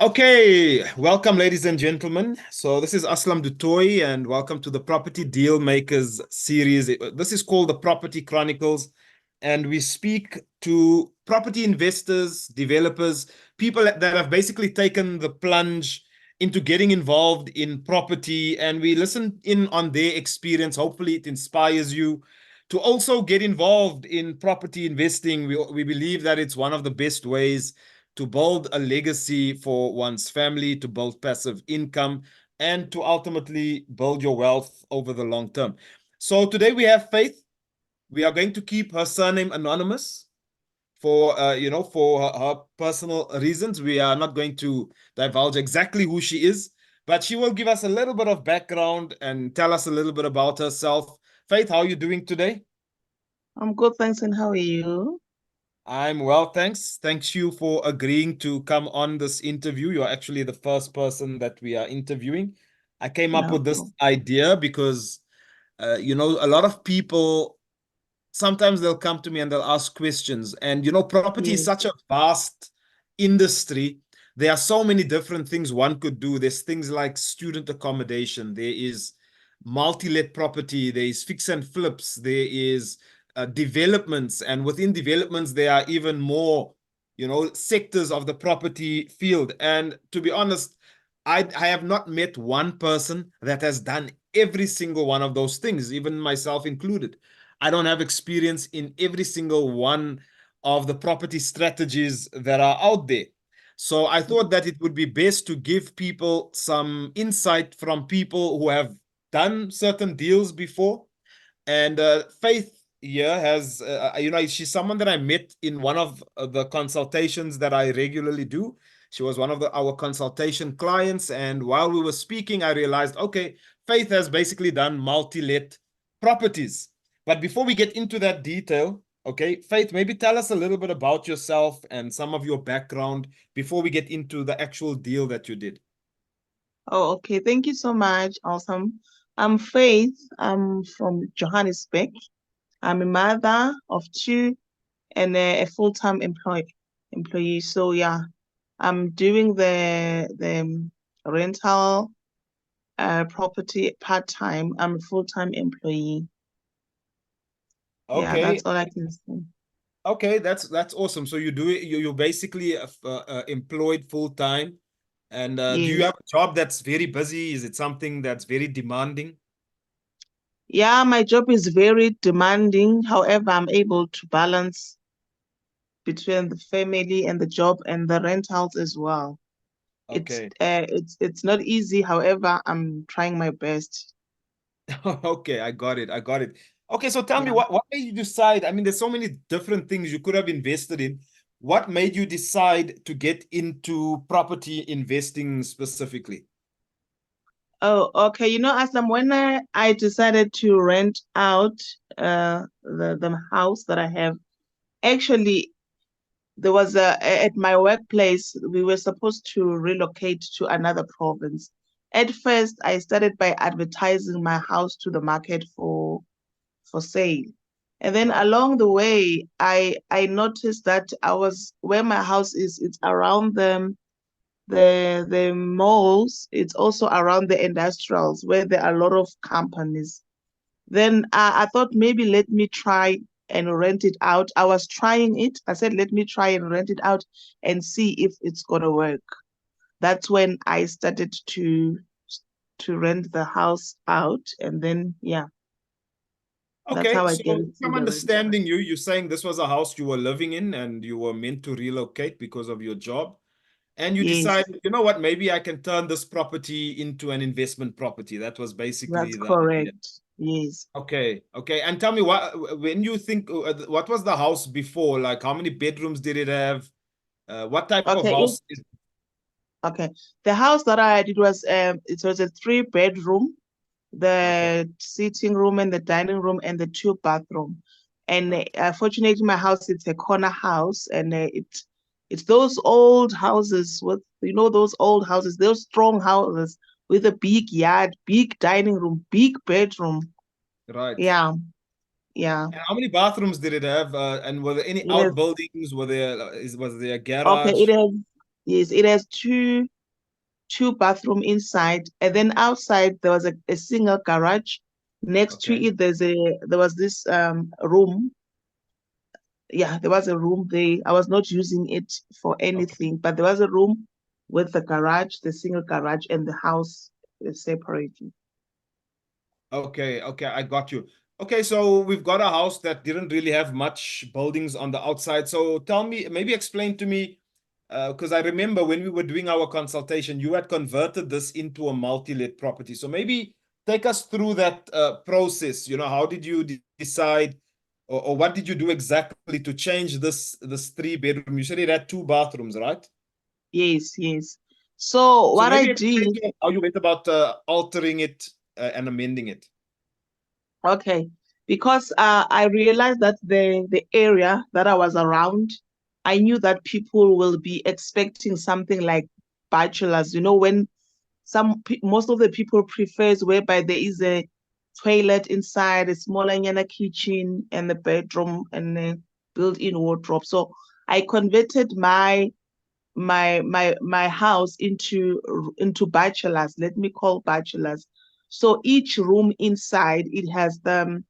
Okay, welcome, ladies and gentlemen. So this is Aslam Dutoy, and welcome to the Property Deal Makers series. This is called the Property Chronicles, and we speak to property investors, developers, people that have basically taken the plunge into getting involved in property, and we listen in on their experience. Hopefully, it inspires you to also get involved in property investing. We believe that it's one of the best ways to build a legacy for one's family, to build passive income, and to ultimately build your wealth over the long term. So today we have Faith. We are going to keep her surname anonymous for for her personal reasons. We are not going to divulge exactly who she is, but she will give us a little bit of background and tell us a little bit about herself. Faith, how are you doing today? I'm good, thanks. And how are you? I'm well, thanks. Thanks you for agreeing to come on this interview. You're actually the first person that we are interviewing. I came up No with this problem. idea because, a lot of people sometimes they'll come to me and they'll ask questions. And, property is Yes. such a vast industry. There are so many different things one could do. There's things like student accommodation, there is multi-let property, there is fix and flips, there is developments. And within developments, there are even more, sectors of the property field. And to be honest, I have not met one person that has done every single one of those things, even myself included. I don't have experience in every single one of the property strategies that are out there. So I thought that it would be best to give people some insight from people who have done certain deals before. And Faith here has, she's someone that I met in one of the consultations that I regularly do. She was one of our consultation clients. And while we were speaking, I realized, okay, Faith has basically done multi-let properties. But before we get into that detail, okay, Faith, maybe tell us a little bit about yourself and some of your background before we get into the actual deal that you did. Oh, okay. Thank you so much. Awesome. I'm Faith. I'm from Johannesburg. I'm a mother of two and a full-time employee. So yeah, I'm doing the rental property part-time. I'm a full-time employee. Yeah, Okay, that's all I can say. okay, that's awesome. So you do it. You're basically employed full time, and do you Yes. have a job that's very busy? Is it something that's very demanding? Yeah, my job is very demanding. However, I'm able to balance between the family and the job and the rentals as well. Okay, It's not easy. However, I'm trying my best. okay, I got it. I got it. Okay, so tell me Yeah. what made you decide? I mean, there's so many different things you could have invested in. What made you decide to get into property investing specifically? Oh, okay. Aslam, when I decided to rent out the house that I have, actually there was at my workplace, we were supposed to relocate to another province. At first, I started by advertising my house to the market for sale. And then Right. along the way, I noticed that I was where my house is, it's around the malls, it's also around the industrials where there are a lot of companies. Then I thought maybe let me try and rent it out. I was trying it. I said, let me try and rent it out and see if it's gonna work. That's when I started to rent the house out, and then yeah, that's Okay, how I so get if it to I'm the rental. understanding you, you're saying this was a house you were living in and you were meant to relocate because of your job. And you Yes, decided, you know what, maybe I can turn this property into an investment property. That was basically that's the idea. correct. Yes. Okay, okay. And tell me when you think, what was the house before? Like, how many bedrooms did it have? What type of Okay, house is? okay. The house that I had, it was a three-bedroom, Okay, the sitting room and the dining room and the two-bathroom. And right. fortunately, my house, it's a corner house, and it's those old houses with, those old houses, those strong houses with a big yard, big dining room, big bedroom. Right. Yeah, yeah. And how many bathrooms did it have? And were there any It has outbuildings? Was there a okay. garage? Yes, it has two bathroom inside, and then outside there was a single garage. Next to Okay. it, there was this room. Yeah, there was a room there. I was not using it for Okay. anything, but there was a room with the garage, the single garage, and the house separately. Okay, okay, I got you. Okay, so we've got a house that didn't really have much buildings on the outside. So tell me, maybe explain to me, because I remember when we were doing our consultation, you had converted this into a multi-let property. So maybe take us through that process. You know, how did you decide, or what did you do exactly to change this three bedroom? You said it had two bathrooms, right? Yes, yes. So So what I maybe explain did, to me how you went about altering it and amending it. okay, because I realized that the area that I was around, I knew that people will be expecting something like bachelors. You know, when most of the people prefers whereby there is a toilet inside, a smaller nyana kitchen, and the bedroom and a built-in wardrobe. So I converted my house into bachelors. Let me call bachelors. So each room inside it has the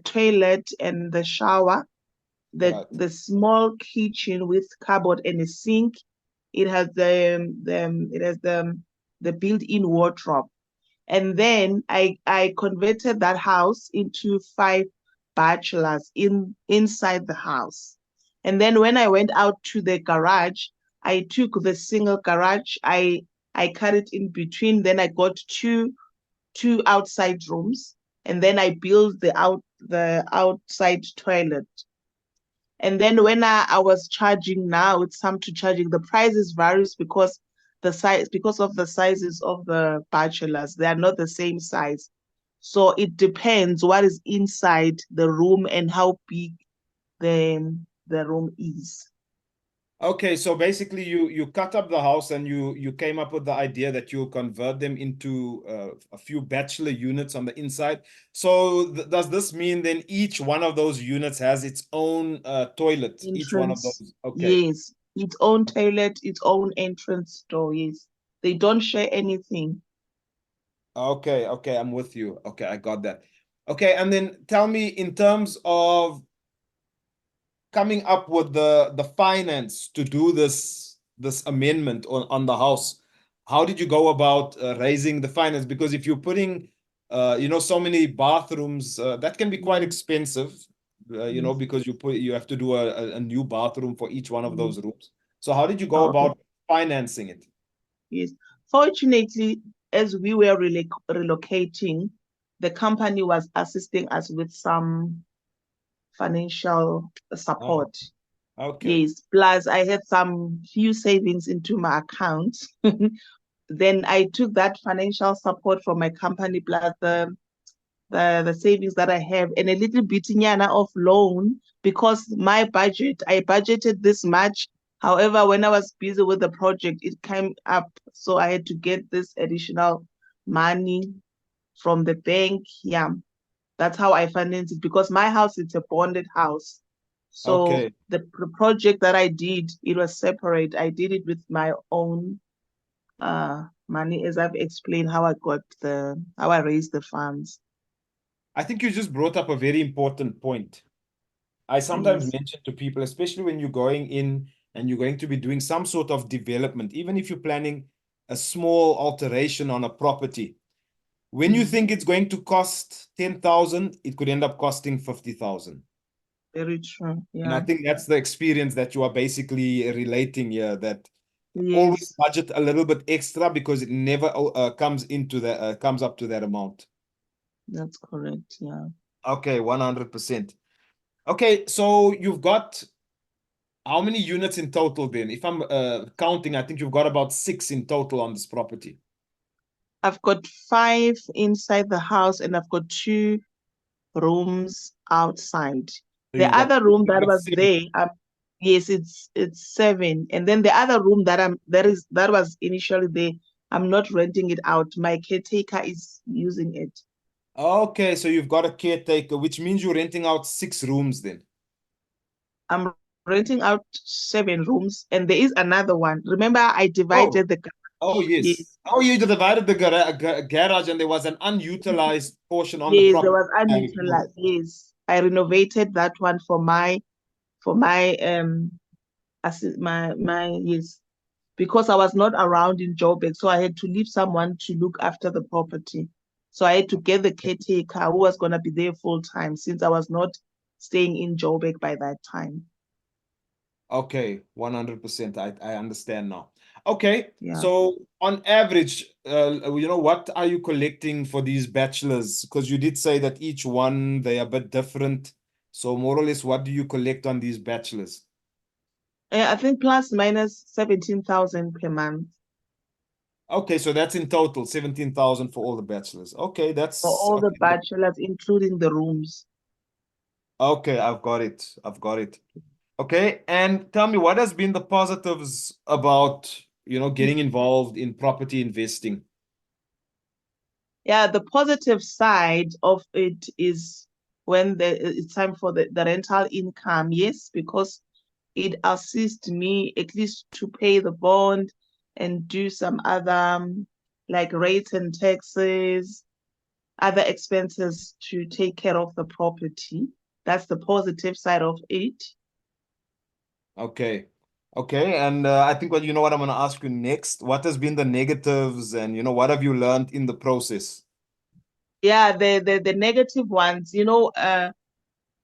toilet and the shower, Right. the small kitchen with cupboard and a sink. It has the built-in wardrobe. And then I converted that house into five bachelors inside the house. And then when I went out to the garage, I took the single garage, I cut it in between, then I got two outside rooms, and then I built the outside toilet. And then when I was charging, now it's time to charging. The prices varies because of the sizes of the bachelors. They are not the same size. So it depends what is inside the room and how big the room is. Okay, so basically you cut up the house and you came up with the idea that you convert them into a few bachelor units on the inside. So does this mean then each one of those units has its own toilet, each one of Entrance, those? Okay. yes. Its own toilet, its own entrance door, yes. They don't share anything. Okay, okay, I'm with you. Okay, I got that. Okay, and then tell me in terms of coming up with the finance to do this amendment on the house, how did you go about raising the finance? Because if you're putting so many bathrooms, that can be quite Mm, expensive, yes, because you have to do a new bathroom for each one of mm. those rooms. So how did you go Okay. about financing it? Yes. Fortunately, as we were relocating, the company was assisting us with some financial Oh, support. okay. Yes. Plus, I had some few savings into my account. Then I took that financial support from my company plus the savings that I have and a little bit nyana of loan because my budget, I budgeted this much. However, when I was busy with the project, it came up. So I had to get this additional money from the bank. Yeah, that's how I financed it because my house is a bonded house. So Okay. the project that I did, it was separate. I did it with my own money, as I've explained how I raised the funds. I think you just brought up a very important point. I sometimes Yes. mention to people, especially when you're going in and you're going to be doing some sort of development, even if you're planning a small alteration on a property, when you Mm. think it's going to cost 10,000, it could end up costing 50,000. Very true. And I Yeah. think that's the experience that you are basically relating here, that always Yes, budget a little bit extra because it never comes up to that amount. that's correct. Yeah. Okay, 100%. Okay, so you've got how many units in total then? If I'm counting, I think you've got about six in total on this property. I've got five inside the house and I've got two rooms outside. So The you've got other room that that's was seven. there, yes, it's seven. And then the other room that was initially there, I'm not renting it out. My caretaker is using it. Okay, so you've got a caretaker, which means you're renting out six rooms then. I'm renting out 7 rooms, and there is another one. Remember, I Oh, divided the oh garage. Yes, yes. Oh, you divided the garage and there was an unutilized portion on the yes, there property. was I recall. unutilized. Yes, I renovated that one for my my yes, because I was not around in Joburg, so I had to leave someone to look after the property. So I had to get the caretaker who was gonna be there full time since I was not staying in Joburg by that time. Okay, 100%. I understand now. Okay, Yeah. so on average, what are you collecting for these bachelors? Because you did say that each one they are a bit different. So more or less, what do you collect on these bachelors? I think plus minus 17,000 per month Okay, so that's in total 17,000 for all the bachelors. Okay, for that's all the okay. bachelors, including the rooms. Okay, I've got it. I've got it. Okay, and tell me what has been the positives about, getting involved in property investing? Yeah, the positive side of it is when it's time for the rental income. Yes, because it assists me at least to pay the bond and do some other like rates and taxes, other expenses to take care of the property. That's the positive side of it. Okay. Okay. And I think what I'm going to ask you next. What has been the negatives and what have you learned in the process? Yeah, the negative ones,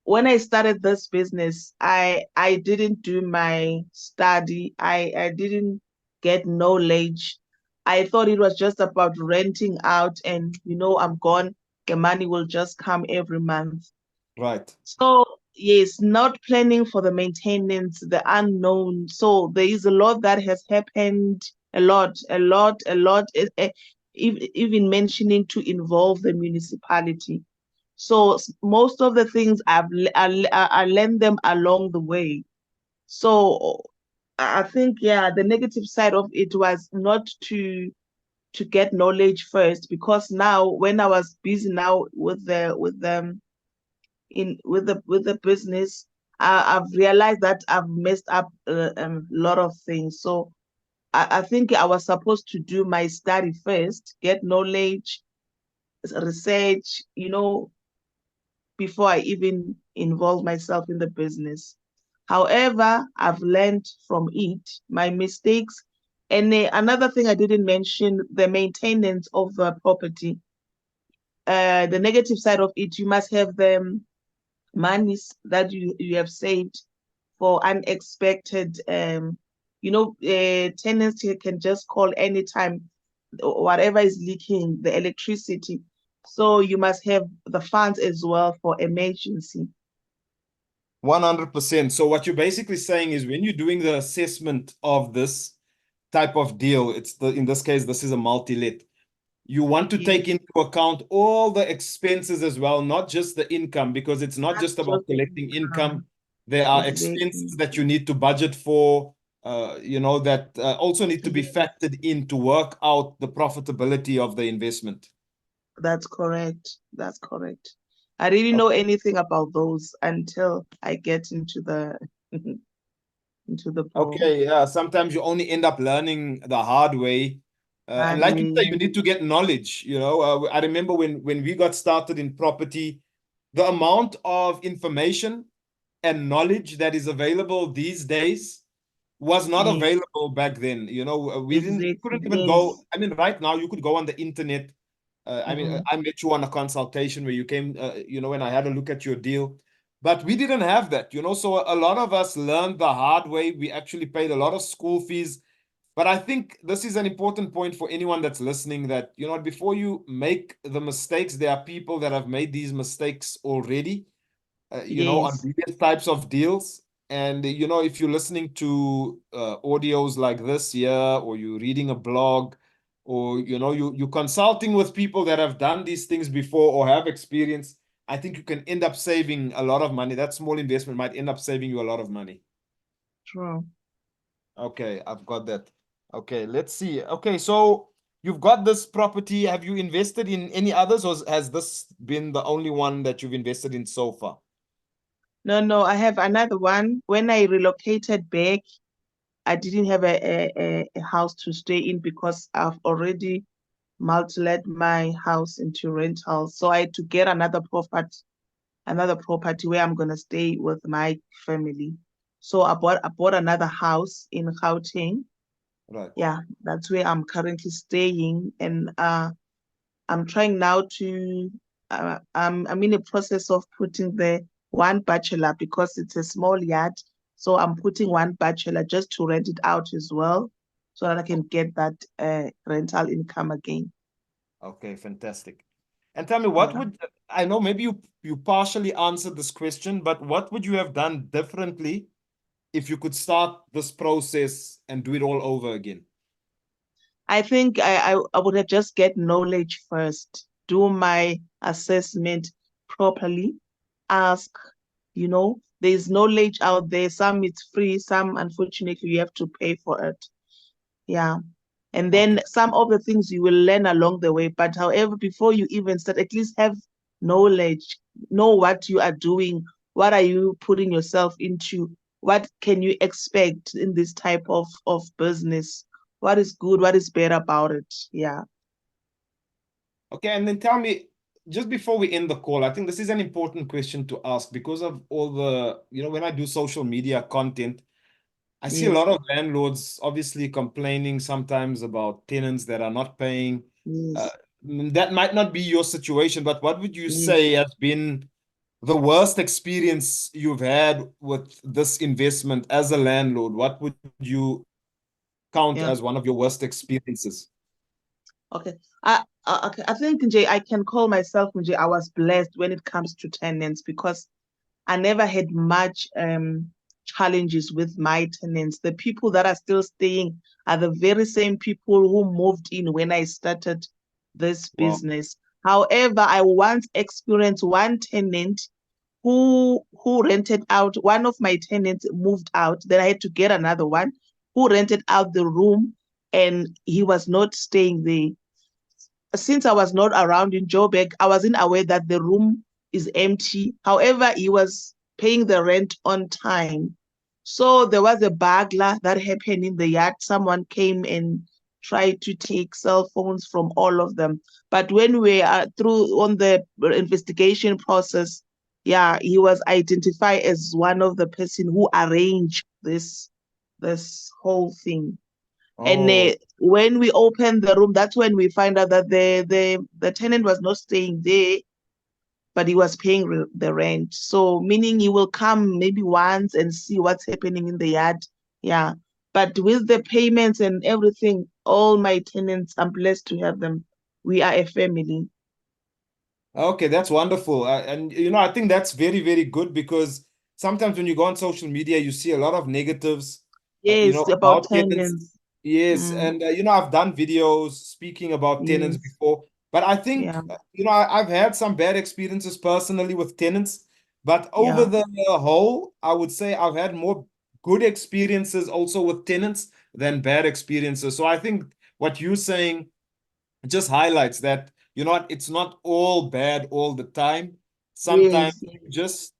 when I started this business, I didn't do my study. I didn't get knowledge. I thought it was just about renting out and I'm gone. The money will just come every month. Right. So yes, not planning for the maintenance, the unknown. So there is a lot that has happened, a lot, even mentioning to involve the municipality. So most of the things I learned them along the way. So I think yeah, the negative side of it was not to get knowledge first, because now when I was busy now with the business, I've realized that I've messed up a lot of things. So I think I was supposed to do my study first, get knowledge, research, before I even involve myself in the business. However, I've learned from it, my mistakes. And another thing I didn't mention, the maintenance of the property. The negative side of it, you must have the monies that you have saved for unexpected, tenants can just call anytime, whatever is leaking, the electricity. So you must have the funds as well for emergency. 100%. So what you're basically saying is when you're doing the assessment of this type of deal, in this case, this is a multi-let. You want to take Yes, into account all the expenses as well, not just the income, because it's not not just about just the collecting income. income. There are expenses Exactly. that you need to budget for, that also need to be Yes, factored in to work out the profitability of the investment. that's correct. That's correct. I didn't know Okay. anything about those until I get into the into the pro Okay, yeah. Sometimes you only end up learning the hard way. And hard like you say, way. you need to get knowledge. I remember when we got started in property, the amount of information and knowledge that is available these days was not Yes, available back then. We exactly. couldn't even go. Yes. I mean, right now you could go on the internet. Mm-hmm. I met you on a consultation where you came, when I had a look at your deal, but we didn't have that, so a lot of us learned the hard way. We actually paid a lot of school fees. But I think this is an important point for anyone that's listening that, before you make the mistakes, there are people that have made these mistakes already, on Yes. various types of deals. And, if you're listening to audios like this here, or you're reading a blog, or, you're consulting with people that have done these things before or have experience, I think you can end up saving a lot of money. That small investment might end up saving you a lot of money. True. Okay, I've got that. Okay, let's see. Okay, so you've got this property. Have you invested in any others, or has this been the only one that you've invested in so far? No, I have another one. When I relocated back, I didn't have a house to stay in because I've already multi-let my house into rentals. So I had to get another property where I'm gonna stay with my family. So I bought another house in Gauteng. Right. Yeah, that's where I'm currently staying, and I'm trying now to I'm in the process of putting the one bachelor because it's a small yard. So I'm putting one bachelor just to rent it out as well, so that I can get that rental income again. Okay, fantastic. And tell me, what Yeah. would I know? Maybe you partially answered this question, but what would you have done differently if you could start this process and do it all over again? I think I would have just get knowledge first, do my assessment properly, ask, there's knowledge out there. Some it's free, some unfortunately you have to pay for it. Yeah. And Okay. then some of the things you will learn along the way. But however, before you even start, at least have knowledge, know what you are doing, what are you putting yourself into, what can you expect in this type of business, what is good, what is bad about it. Yeah. Okay, and then tell me, just before we end the call, I think this is an important question to ask because of all the, when I do social media content, I see a Yes. lot of landlords obviously complaining sometimes about tenants that are not paying. Uh, Yes. that might not be your situation, but what would you Yes. say has been the worst experience you've had with this investment as a landlord? What would you count Yeah. as one of your worst experiences? Okay. Okay. I think Njay, I can call myself Njay. I was blessed when it comes to tenants because I never had much challenges with my tenants. The people that are still staying are the very same people who moved in when I started this Wow. business. However, I once experienced one tenant who rented out. One of my tenants moved out. Then I had to get another one who rented out the room, and he was not staying there. Since I was not around in Joburg, I wasn't aware that the room is empty. However, he was paying the rent on time. So there was a burglar that happened in the yard. Someone came and tried to take cell phones from all of them. But when we are through on the investigation process, yeah, he was identified as one of the person who arranged this whole thing. And Oh, when we opened the room, that's when we find out that the tenant was not staying there, but he was paying the rent. So meaning he will come maybe once and see what's happening in the yard. Yeah. But with the payments and everything, all my tenants, I'm blessed to have them. We are a family. okay, that's wonderful. And I think that's very, very good because sometimes when you go on social media, you see a lot of negatives, Yes, about about tenants. tenants. Yes, Mm, and I've done videos speaking about tenants yes. before, but I think Yeah. I've had some bad experiences personally with tenants, but over Yeah. the whole, I would say I've had more good experiences also with tenants than bad experiences. So I think what you're saying just highlights that it's not all bad all the time. Sometimes Yes. you just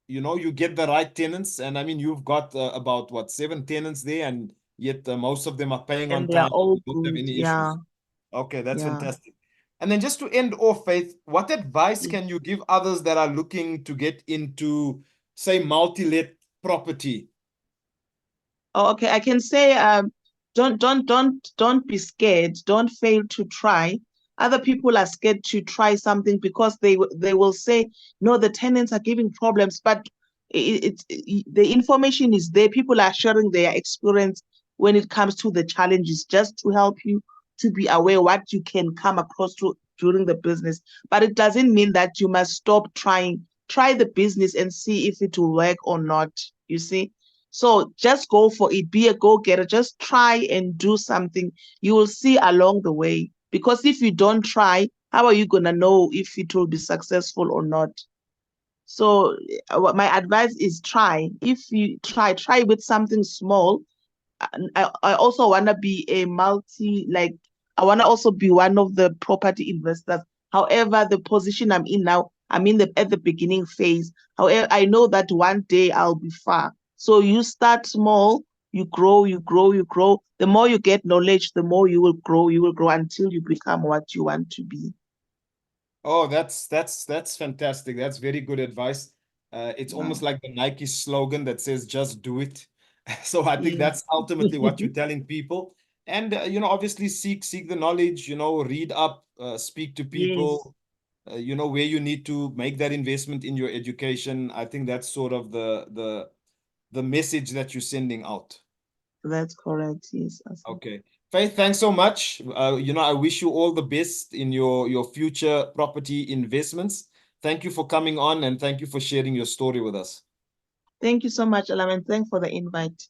you get the right tenants, and I mean you've got about what 7 tenants there, and yet most of them are paying And on they are time. all You don't have good. any Yeah. issues. Okay, that's Yeah. fantastic. And then just to end off, Faith, what advice Yes. can you give others that are looking to get into, say, multi-let property? Oh, okay. I can say don't be scared. Don't fail to try. Other people are scared to try something because they will say, no, the tenants are giving problems, but the information is there. People are sharing their experience when it comes to the challenges, just to help you to be aware what you can come across during the business. But it doesn't mean that you must stop trying. Try the business and see if it will work or not. You see? So just go for it, be a go-getter, just try and do something. You will see along the way. Because if you don't try, how are you going to know if it will be successful or not? So my advice is try. If you try with something small. I also want to be a I want to also be one of the property investors. However, the position I'm in now, I'm in at the beginning phase. However, I know that one day I'll be far. So you start small, you grow, you grow, you grow. The more you get knowledge, the more you will grow until you become what you want to be. Oh, that's fantastic. That's very good advice. It's Wow. almost like the Nike slogan that says "Just do it." So I think Yes. that's ultimately what you're telling people. And obviously seek the knowledge. Read up, speak to Yes, people. Where you need to make that investment in your education. I think that's sort of the message that you're sending out. that's correct. Yes, Aslam. Okay. Faith, thanks so much. I wish you all the best in your future property investments. Thank you for coming on and thank you for sharing your story with us. Thank you so much, Alam, and thanks for the invite.